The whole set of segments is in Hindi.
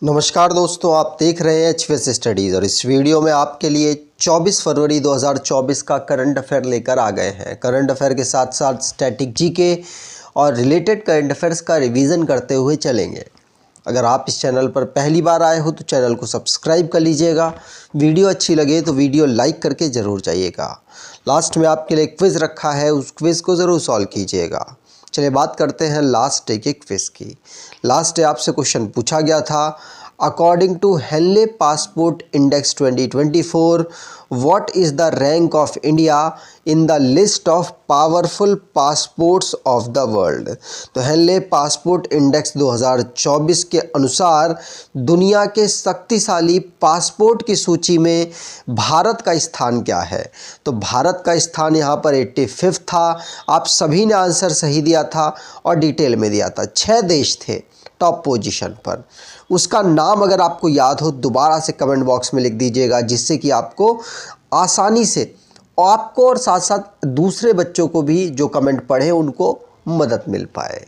नमस्कार दोस्तों, आप देख रहे हैं एचवीएस स्टडीज़ और इस वीडियो में आपके लिए 24 फरवरी 2024 का करंट अफेयर लेकर आ गए हैं। करंट अफेयर के साथ साथ स्टैटिक जीके और रिलेटेड करंट अफेयर्स का रिवीजन करते हुए चलेंगे। अगर आप इस चैनल पर पहली बार आए हो तो चैनल को सब्सक्राइब कर लीजिएगा। वीडियो अच्छी लगे तो वीडियो लाइक करके ज़रूर जाइएगा। लास्ट में आपके लिए क्विज़ रखा है, उस क्विज़ को ज़रूर सॉल्व कीजिएगा। चलिए बात करते हैं लास्ट डे के क्विज़ की। लास्ट डे आपसे क्वेश्चन पूछा गया था, according to Henley passport index 2024 what is the rank of India in the list of powerful passports of the world. तो हेनले पासपोर्ट इंडेक्स 2024 के अनुसार दुनिया के शक्तिशाली पासपोर्ट की सूची में भारत का स्थान क्या है। तो भारत का स्थान यहाँ पर 85 था। आप सभी ने आंसर सही दिया था और डिटेल में दिया था। 6 देश थे टॉप पोजीशन पर। उसका नाम अगर आपको याद हो दोबारा से कमेंट बॉक्स में लिख दीजिएगा, जिससे कि आपको आसानी से आपको और साथ साथ दूसरे बच्चों को भी जो कमेंट पढ़े उनको मदद मिल पाए।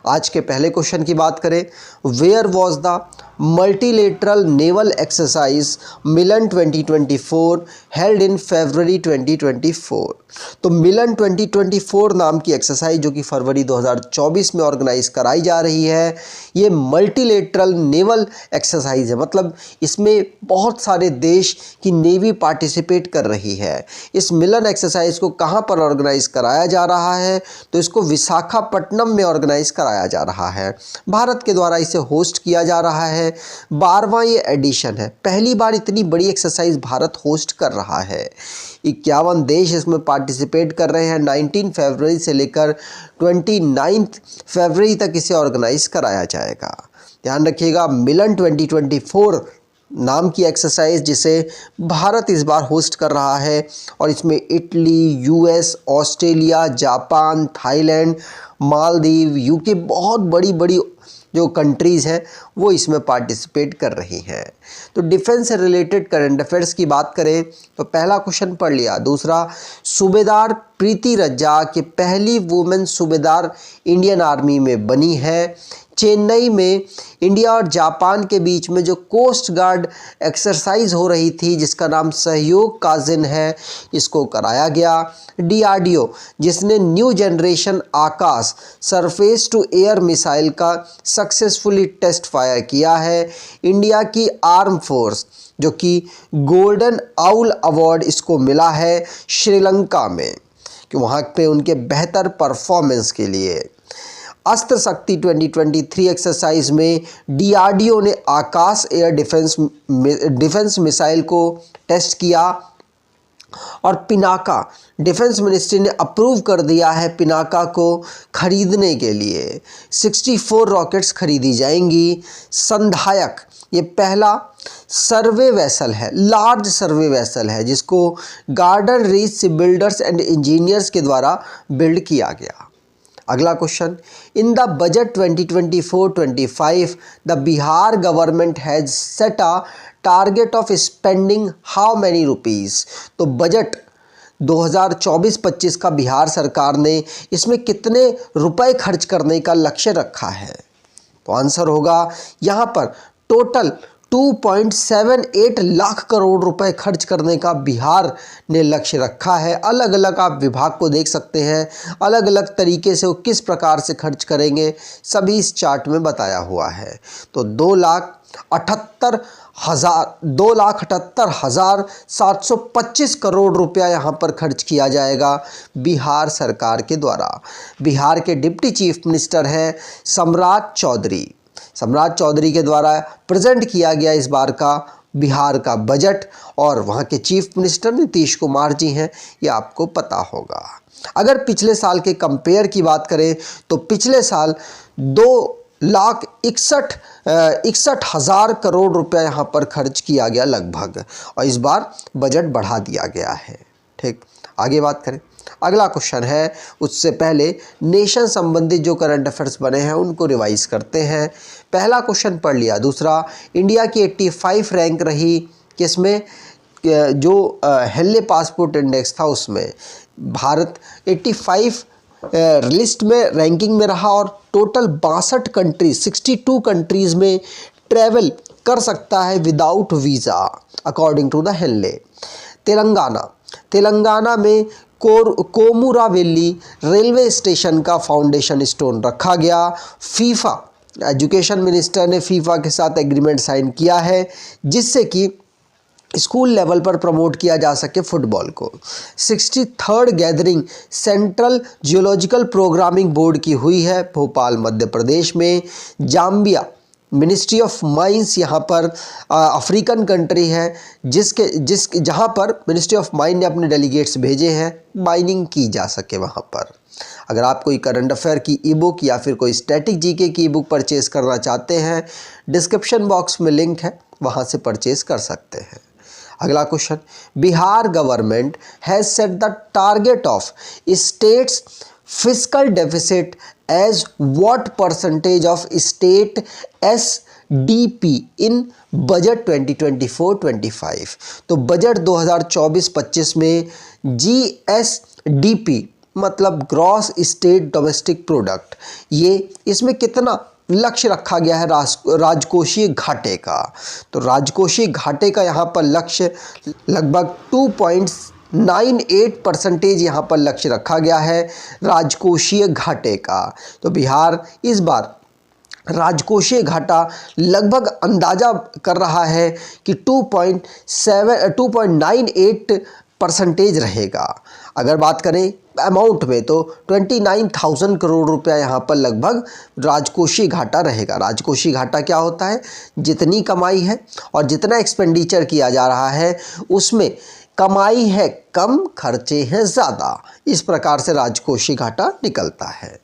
आज के पहले क्वेश्चन की बात करें, where was the multilateral naval exercise Milan 2024 held in February 2024। तो मिलन 2024 नाम की एक्सरसाइज जो कि फरवरी 2024 में ऑर्गेनाइज कराई जा रही है, ये मल्टीलेटरल नेवल एक्सरसाइज है। मतलब इसमें बहुत सारे देश की नेवी पार्टिसिपेट कर रही है। इस मिलन एक्सरसाइज को कहाँ पर ऑर्गेनाइज कराया जा रहा है, तो इसको विशाखापट्टनम में ऑर्गेनाइज कराया जा रहा है। भारत के द्वारा इसे होस्ट किया जा रहा है। 12वां ये एडिशन है। पहली बार इतनी बड़ी एक्सरसाइज भारत होस्ट कर रहा है। 51 देश इसमें पार्टिसिपेट कर रहे हैं। 19 फरवरी से लेकर 29 फरवरी तक इसे ऑर्गेनाइज कराया जाएगा। ध्यान रखिएगा, मिलन 2024 नाम की एक्सरसाइज जिसे भारत इस बार होस्ट कर रहा है और इसमें Italy, US, Australia, Japan, Thailand, Maldives, UK, बहुत बड़ी बड़ी जो कंट्रीज़ हैं वो इसमें पार्टिसिपेट कर रही हैं। तो डिफेंस से रिलेटेड करंट अफेयर्स की बात करें तो पहला क्वेश्चन पढ़ लिया। दूसरा, सूबेदार प्रीति रज्जा की पहली वुमेन सूबेदार इंडियन आर्मी में बनी है। चेन्नई में इंडिया और जापान के बीच में जो कोस्ट गार्ड एक्सरसाइज हो रही थी जिसका नाम सहयोग काजिन है, इसको कराया गया। डीआरडीओ जिसने new generation Akash surface to air missile का सक्सेसफुली टेस्ट फायर किया है। इंडिया की आर्म फोर्स जो कि गोल्डन आउल अवार्ड इसको मिला है श्रीलंका में, कि वहाँ पे उनके बेहतर परफॉर्मेंस के लिए। अस्त्र शक्ति 2023 एक्सरसाइज में डीआरडीओ ने आकाश एयर डिफेंस मिसाइल को टेस्ट किया और पिनाका डिफेंस मिनिस्ट्री ने अप्रूव कर दिया है पिनाका को खरीदने के लिए। 64 रॉकेट्स खरीदी जाएंगी। संधायक ये पहला सर्वे वेसल है, लार्ज सर्वे वेसल है, जिसको garden reach builders and engineers के द्वारा बिल्ड किया गया। अगला question, in the budget 2024-25 the Bihar government has set a target of spending how many rupees. तो बजट 2024-25 का बिहार सरकार ने इसमें कितने रुपए खर्च करने का लक्ष्य रखा है। तो आंसर होगा यहाँ पर टोटल 2.78 लाख करोड़ रुपए खर्च करने का बिहार ने लक्ष्य रखा है। अलग अलग आप विभाग को देख सकते हैं, अलग अलग तरीके से वो किस प्रकार से खर्च करेंगे सभी इस चार्ट में बताया हुआ है। तो 2,78,725 करोड़ रुपया यहाँ पर खर्च किया जाएगा बिहार सरकार के द्वारा। बिहार के डिप्टी चीफ मिनिस्टर हैं सम्राट चौधरी। सम्राट चौधरी के द्वारा प्रेजेंट किया गया इस बार का बिहार का बजट, और वहाँ के चीफ मिनिस्टर नीतीश कुमार जी हैं, ये आपको पता होगा। अगर पिछले साल के कंपेयर की बात करें तो पिछले साल 2,61,000 करोड़ रुपया यहाँ पर खर्च किया गया लगभग, और इस बार बजट बढ़ा दिया गया है। ठीक, आगे बात करें। अगला क्वेश्चन है, उससे पहले नेशन संबंधित जो करंट अफेयर्स बने हैं उनको रिवाइज करते हैं। पहला क्वेश्चन पढ़ लिया। दूसरा, इंडिया की 85 रैंक रही किसमें, जो हेनले पासपोर्ट इंडेक्स था उसमें भारत 85 लिस्ट में रैंकिंग में रहा, और टोटल 62 कंट्रीज़ 62 कंट्रीज़ में ट्रैवल कर सकता है without visa according to the Henley. Telangana में कोमुरावेली रेलवे स्टेशन का फाउंडेशन स्टोन रखा गया। फीफा एजुकेशन मिनिस्टर ने फीफा के साथ एग्रीमेंट साइन किया है जिससे कि स्कूल लेवल पर प्रमोट किया जा सके फुटबॉल को। 63rd gathering central geological programming board की हुई है भोपाल मध्य प्रदेश में। जाम्बिया मिनिस्ट्री ऑफ माइंस यहाँ पर अफ्रीकन कंट्री है जहाँ पर मिनिस्ट्री ऑफ माइन ने अपने डेलीगेट्स भेजे हैं माइनिंग की जा सके वहाँ पर। अगर आप कोई करंट अफेयर की ई बुक या फिर कोई स्टैटिक जीके की ई बुक परचेज़ करना चाहते हैं, डिस्क्रिप्शन बॉक्स में लिंक है, वहाँ से परचेज़ कर सकते हैं। अगला question, Bihar government has set the target of states fiscal deficit as what percentage of state SDP in budget 2024-25। तो बजट 2024-25 में GSDP मतलब ग्रॉस स्टेट डोमेस्टिक प्रोडक्ट, ये इसमें कितना लक्ष्य रखा गया है राजकोषीय घाटे का। तो राजकोषीय घाटे का यहाँ पर लक्ष्य लगभग 2.98% यहाँ पर लक्ष्य रखा गया है राजकोषीय घाटे का। तो बिहार इस बार राजकोषीय घाटा लगभग अंदाजा कर रहा है कि 2.98% रहेगा। अगर बात करें अमाउंट में तो 29,000 करोड़ रुपया यहाँ पर लगभग राजकोषीय घाटा रहेगा। राजकोषीय घाटा क्या होता है? जितनी कमाई है और जितना एक्सपेंडिचर किया जा रहा है उसमें कमाई है कम, खर्चे हैं ज़्यादा, इस प्रकार से राजकोषीय घाटा निकलता है।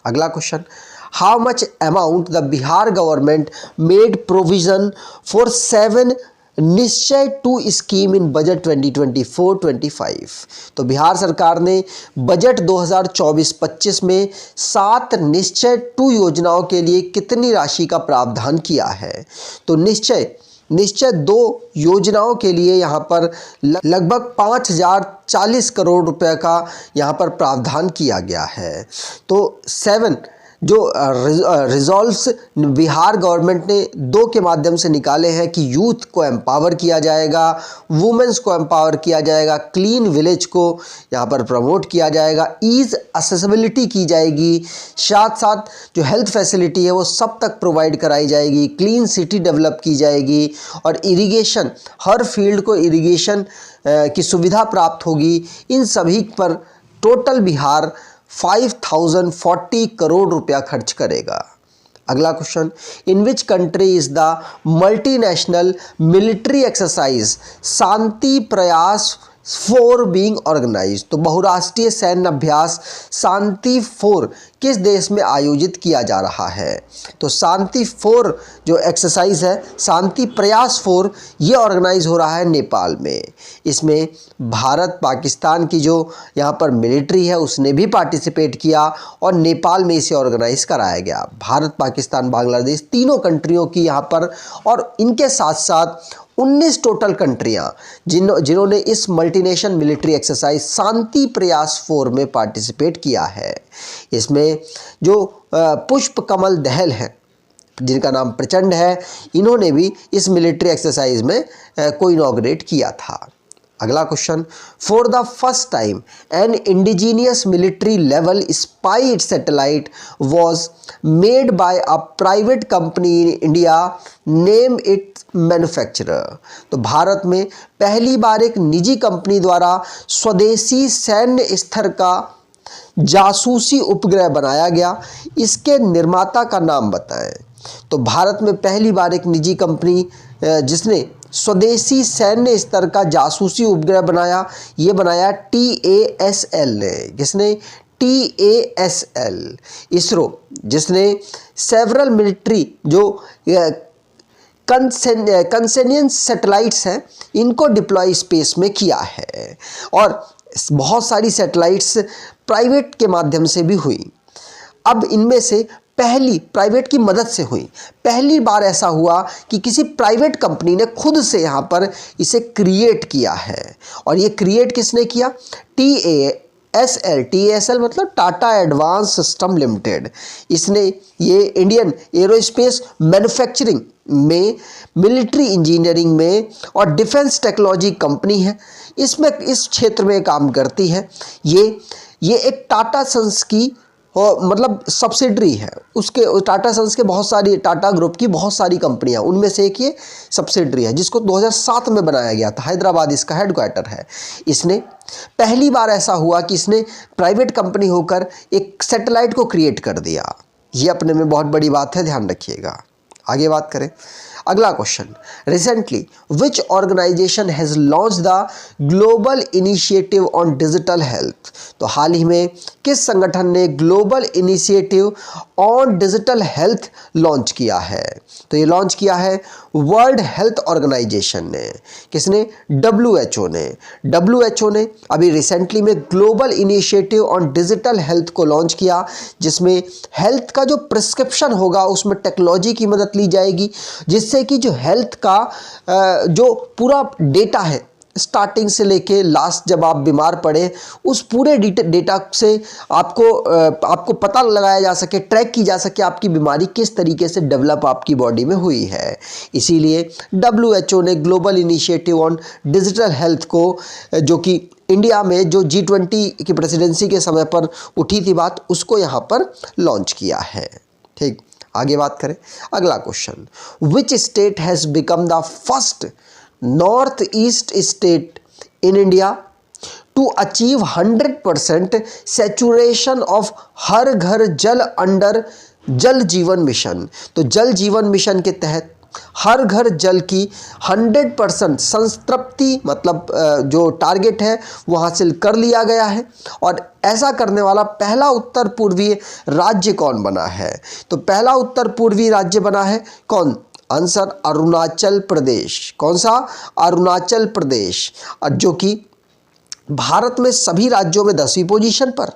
अगला question, how much amount the Bihar government made provision for 7 निश्चय 2 स्कीम इन बजट 2024-25। तो बिहार सरकार ने बजट 2024-25 में 7 निश्चय 2 योजनाओं के लिए कितनी राशि का प्रावधान किया है? तो निश्चय 2 योजनाओं के लिए यहाँ पर लगभग 5,040 करोड़ रुपए का यहाँ पर प्रावधान किया गया है। तो 7 जो रिजॉल्व्स बिहार गवर्नमेंट ने 2 के माध्यम से निकाले हैं कि यूथ को एम्पावर किया जाएगा, वुमेन्स को एम्पावर किया जाएगा, क्लीन विलेज को यहाँ पर प्रमोट किया जाएगा, ईज़ एक्सेसिबिलिटी की जाएगी, साथ साथ जो हेल्थ फैसिलिटी है वो सब तक प्रोवाइड कराई जाएगी, क्लीन सिटी डेवलप की जाएगी और इरिगेशन, हर फील्ड को इरिगेशन की सुविधा प्राप्त होगी। इन सभी पर टोटल बिहार 5,040 करोड़ रुपया खर्च करेगा। अगला question, in which country is the multinational military exercise Shanti Prayas 4 being organise. तो बहुराष्ट्रीय सैन्य अभ्यास शांति 4 किस देश में आयोजित किया जा रहा है? तो शांति 4 जो एक्सरसाइज है, शांति प्रयास 4, ये ऑर्गेनाइज हो रहा है नेपाल में। इसमें भारत पाकिस्तान की जो यहाँ पर मिलिट्री है उसने भी पार्टिसिपेट किया और नेपाल में इसे ऑर्गेनाइज कराया गया। भारत, पाकिस्तान, बांग्लादेश तीनों कंट्रियों की यहाँ पर, और इनके साथ साथ 19 टोटल कंट्रियाँ जिन्होंने इस multinational military exercise Shanti Prayas 4 में पार्टिसिपेट किया है। इसमें जो पुष्प कमल दहल हैं जिनका नाम प्रचंड है, इन्होंने भी इस मिलिट्री एक्सरसाइज में को इनॉग्रेट किया था। अगला question, for the first time N indigenous military level spy satellite was made by a private company in India, name it manufacturer. तो भारत में पहली बार एक निजी कंपनी द्वारा स्वदेशी सैन्य स्तर का जासूसी उपग्रह बनाया गया, इसके निर्माता का नाम बताएं। तो भारत में पहली बार एक निजी कंपनी जिसने स्वदेशी सैन्य स्तर का जासूसी उपग्रह बनाया, ये बनाया TASL ने। किसने? TASL। इसरो जिसने सेवरल मिलिट्री जो कंसेनियन सैटेलाइट्स हैं इनको डिप्लॉय स्पेस में किया है, और बहुत सारी सैटेलाइट्स प्राइवेट के माध्यम से भी हुई। अब इनमें से पहली प्राइवेट की मदद से हुई, पहली बार ऐसा हुआ कि किसी प्राइवेट कंपनी ने खुद से यहाँ पर इसे क्रिएट किया है। और ये क्रिएट किसने किया? TASL, TASL मतलब टाटा एडवांस सिस्टम लिमिटेड। इसने ये इंडियन एरोस्पेस मैन्युफैक्चरिंग में, मिलिट्री इंजीनियरिंग में और डिफेंस टेक्नोलॉजी कंपनी है। इसमें इस क्षेत्र में काम करती है। ये एक टाटा सन्स की मतलब सब्सिडरी है। उसके टाटा सन्स के बहुत सारी, टाटा ग्रुप की बहुत सारी कंपनियां, उनमें से एक ये सब्सिडरी है जिसको 2007 में बनाया गया था। हैदराबाद इसका हेडक्वार्टर है। इसने पहली बार ऐसा हुआ कि इसने प्राइवेट कंपनी होकर एक सैटेलाइट को क्रिएट कर दिया। ये अपने में बहुत बड़ी बात है, ध्यान रखिएगा। आगे बात करें, अगला question, recently which organization has launch the global initiative on digital health. तो हाल ही में किस संगठन ने global initiative on digital health launch किया है? तो ये लॉन्च किया है वर्ल्ड हेल्थ ऑर्गेनाइजेशन ने। किसने? WHO ने। WHO ने अभी रिसेंटली में global initiative on digital health को लॉन्च किया, जिसमें हेल्थ का जो प्रिस्क्रिप्शन होगा उसमें टेक्नोलॉजी की मदद ली जाएगी, जिससे कि जो हेल्थ का जो पूरा डेटा है स्टार्टिंग से लेके लास्ट जब आप बीमार पड़े, उस पूरे डेटा से आपको पता लगाया जा सके, ट्रैक की जा सके आपकी बीमारी किस तरीके से डेवलप आपकी बॉडी में हुई है। इसीलिए WHO ने global initiative on digital health को, जो कि इंडिया में जो G20 की प्रेसिडेंसी के समय पर उठी थी बात, उसको यहाँ पर लॉन्च किया है। ठीक, आगे बात करें, अगला question, which state has become the first north east state in India to achieve 100% saturation of Har Ghar Jal under जल जीवन मिशन। तो जल जीवन मिशन के तहत हर घर जल की 100% संतृप्ति, मतलब जो टारगेट है वो हासिल कर लिया गया है। और ऐसा करने वाला पहला उत्तर पूर्वी राज्य कौन बना है? तो पहला उत्तर पूर्वी राज्य बना है कौन? आंसर अरुणाचल प्रदेश। कौन सा? अरुणाचल प्रदेश, जो कि भारत में सभी राज्यों में 10वीं पोजीशन पर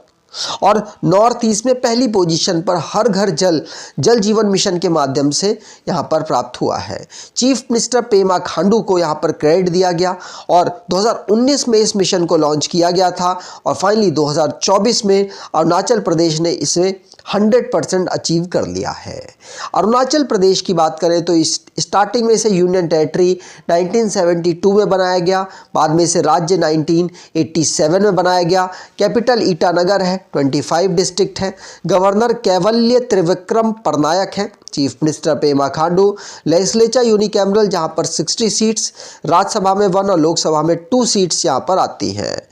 और नॉर्थ ईस्ट में पहली पोजीशन पर हर घर जल जीवन मिशन के माध्यम से यहाँ पर प्राप्त हुआ है। चीफ मिनिस्टर पेमा खांडू को यहाँ पर क्रेडिट दिया गया और 2019 में इस मिशन को लॉन्च किया गया था और फाइनली 2024 में अरुणाचल प्रदेश ने इसे 100% अचीव कर लिया है। अरुणाचल प्रदेश की बात करें तो स्टार्टिंग में इसे यूनियन टेरिटरी 1972 में बनाया गया, बाद में इसे राज्य 1987 में बनाया गया। कैपिटल ईटानगर है, 25 डिस्ट्रिक्ट है। गवर्नर कैवल्य त्रिविक्रम परनायक हैं। Chief minister Pema Khandu. Legislature unicameral, जहां पर 60 सीट्स, राज्यसभा में 1 और लोकसभा में 2 सीट्स यहां पर आती हैं।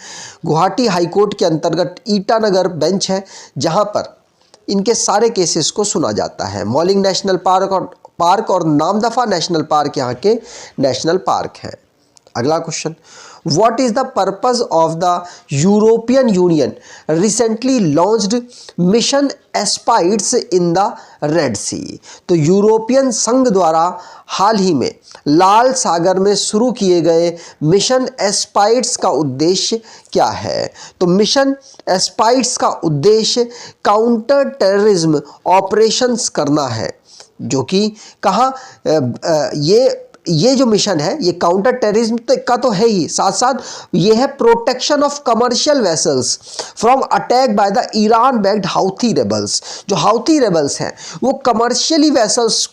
गुवाहाटी हाईकोर्ट के अंतर्गत ईटानगर बेंच है, जहां पर इनके सारे केसेस को सुना जाता है। मॉलिंग नेशनल पार्क और नामदफा नेशनल पार्क यहाँ के नेशनल पार्क हैं। अगला question, what is the purpose of the European Union recently launched mission Aspides in the Red Sea. तो यूरोपियन संघ द्वारा हाल ही में लाल सागर में शुरू किए गए मिशन एस्पाइड्स का उद्देश्य क्या है? तो मिशन एस्पाइड्स का उद्देश्य काउंटर टेररिज्म ऑपरेशंस करना है, जो कि कहाँ ये जो मिशन है ये काउंटर टेररिज्म का तो है ही, साथ साथ ये है protection of commercial vessels from attack by the Iran backed Houthi rebels. जो हाउथी रेबल्स हैं वो कमर्शियली वेसल्स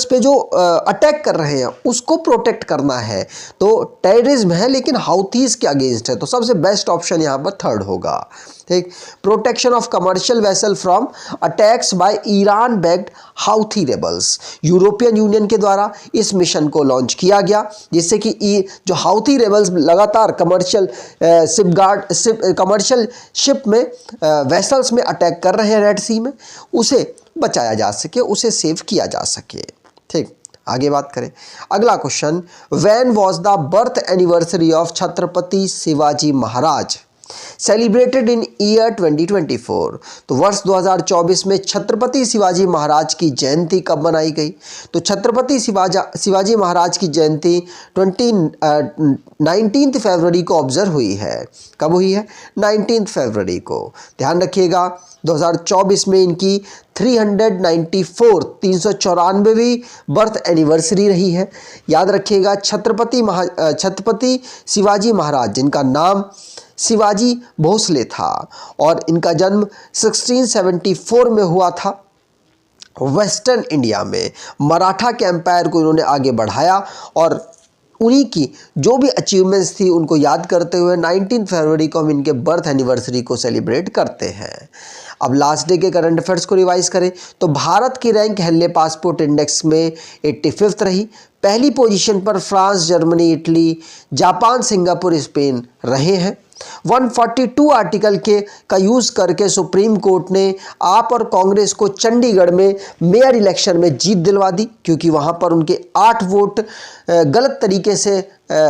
पे जो अटैक कर रहे हैं उसको प्रोटेक्ट करना है। तो टेररिज्म है लेकिन हाउथीज के अगेंस्ट है, तो सबसे बेस्ट ऑप्शन यहाँ पर थर्ड होगा। ठीक, protection of commercial vessel from attacks by Iran backed Houthi rebels. European union के द्वारा इस मिशन को लॉन्च किया गया, जिससे कि जो हाउथी रेबल्स लगातार कमर्शियल शिप में वेसल्स में अटैक कर रहे हैं रेड सी में, उसे बचाया जा सके, उसे सेव किया जा सके। ठीक, आगे बात करें, अगला question, when was the birth anniversary of Chhatrapati Shivaji Maharaj celebrated in year 2024। तो वर्ष 2024 में छत्रपति शिवाजी महाराज की जयंती कब मनाई गई? तो छत्रपति शिवाजी महाराज की जयंती 19 फरवरी को ऑब्जर्व हुई है। कब हुई है? 19 फरवरी को। ध्यान रखिएगा 2024 में इनकी 394वीं बर्थ एनिवर्सरी रही है। याद रखिएगा छत्रपति शिवाजी महाराज, जिनका नाम शिवाजी भोसले था और इनका जन्म 1674 में हुआ था। वेस्टर्न इंडिया में मराठा के एम्पायर को इन्होंने आगे बढ़ाया और उन्हीं की जो भी अचीवमेंट्स थी उनको याद करते हुए 19 फरवरी को हम इनके बर्थ एनिवर्सरी को सेलिब्रेट करते हैं। अब लास्ट डे के करंट अफेयर्स को रिवाइज करें तो भारत की रैंक हेनले पासपोर्ट इंडेक्स में 85th रही। पहली पोजीशन पर France, Germany, Italy, Japan, Singapore, Spain रहे हैं। 142 आर्टिकल का यूज़ करके सुप्रीम कोर्ट ने आप और कांग्रेस को चंडीगढ़ में मेयर इलेक्शन में जीत दिलवा दी, क्योंकि वहां पर उनके 8 वोट गलत तरीके से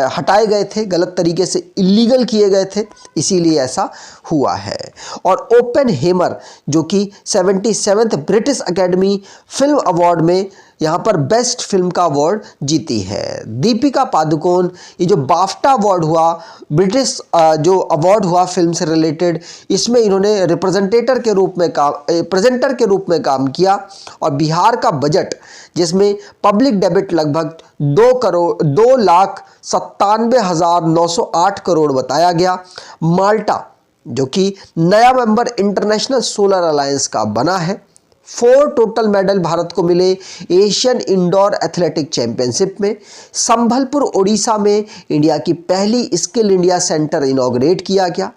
हटाए गए थे, गलत तरीके से इलीगल किए गए थे, इसीलिए ऐसा हुआ है। और ओपेनहेमर जो कि 77th British academy film award में यहाँ पर बेस्ट फिल्म का अवार्ड जीती है। दीपिका पादुकोण, ये जो बाफ्टा अवार्ड हुआ, ब्रिटिश जो अवार्ड हुआ फिल्म से रिलेटेड, इसमें इन्होंने प्रेजेंटर के रूप में काम किया। और बिहार का बजट जिसमें पब्लिक डेबिट लगभग 2,97,908 करोड़ बताया गया। माल्टा जो कि नया मेंबर इंटरनेशनल सोलर अलायंस का बना है। 4 टोटल मेडल भारत को मिले एशियन इंडोर एथलेटिक चैंपियनशिप में। संबलपुर ओडिशा में इंडिया की पहली स्किल इंडिया सेंटर इनॉग्रेट किया गया।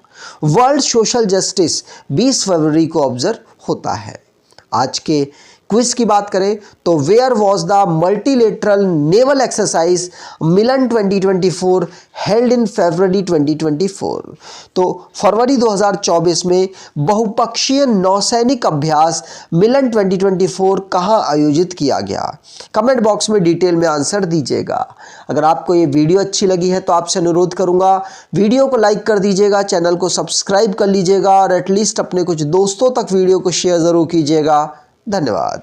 वर्ल्ड सोशल जस्टिस 20 फरवरी को ऑब्जर्व होता है। आज के क्विज की बात करें तो where was the multilateral naval exercise Milan 2024 held in February 2024। तो फरवरी 2024 में बहुपक्षीय नौसैनिक अभ्यास मिलन 2024 कहां आयोजित किया गया? कमेंट बॉक्स में डिटेल में आंसर दीजिएगा। अगर आपको ये वीडियो अच्छी लगी है तो आपसे अनुरोध करूंगा वीडियो को लाइक कर दीजिएगा, चैनल को सब्सक्राइब कर लीजिएगा और एटलीस्ट अपने कुछ दोस्तों तक वीडियो को शेयर ज़रूर कीजिएगा। धन्यवाद।